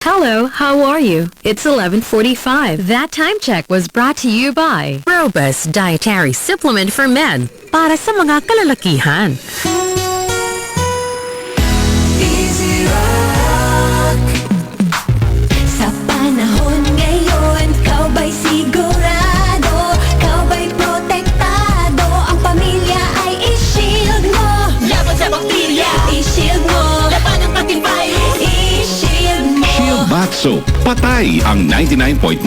Hello, how are you? It's 11:45. That time check was brought to you by Robust Dietary Supplement for Men para sa mga kalalakihan. Easy Rock. Sa panahon ngayon, kau ba'y sigurado? Kau ba'y protektado? Ang pamilya ay i-shield mo. Laban sa bakterya, i-shield mo. Laban ng ating virus, i-shield mo. Shield Bath Soap. Patay ang 99.9%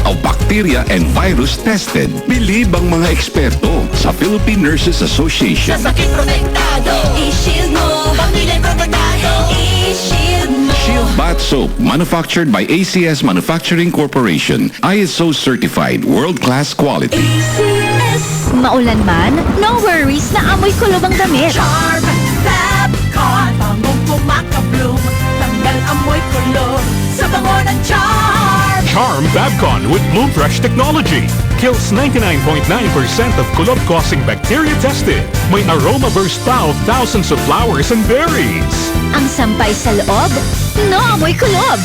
of bacteria and virus tested. Bilib ang mga eksperto sa Philippine Nurses Association. Sa sakit protektado, i-shield mo. Pamilya protektado, i-shield mo. Shield Bath Soap, manufactured by ACS Manufacturing Corporation. ISO certified, world-class quality. ACS. Maulan man, no worries na amoy kulob ang damit. Charm, Fabcon, bangong pumakabloom. Tanggal amoy kulo sa bango ng Charm. Charm Babcon with Bloom Fresh technology. Kills 99.9% of kulob-causing bacteria tested. May aroma burst pa of thousands of flowers and berries. Ang sampay sa loob, no amoy kulob.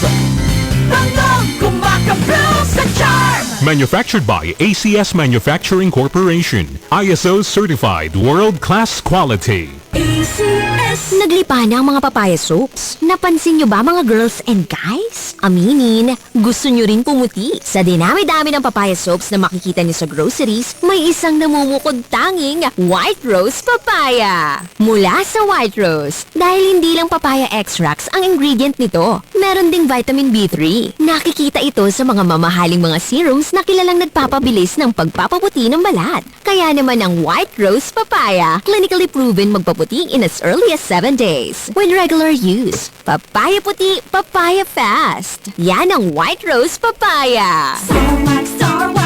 Bangong kumakabloom sa Charm. Manufactured by ACS Manufacturing Corporation. ISO certified, world-class quality. ACS. Naglipa na ang mga papaya soaps. Napansin nyo ba mga girls and guys? Aminin, gusto nyo rin pumuti. Sa dinami-dami ng papaya soaps na makikita nyo sa groceries, may isang namumukod tanging White Rose Papaya. Mula sa White Rose, dahil hindi lang papaya extracts ang ingredient nito, meron ding vitamin B3. Nakikita ito sa mga mamahaling mga serums na kilalang nagpapabilis ng pagpapaputi ng balat. Kaya naman ang White Rose Papaya, clinically proven magpaputi in as early as 7 days. With regular use, papaya puti, papaya fast. Yan ang White Rose Papaya. Star Wax, Star Wax.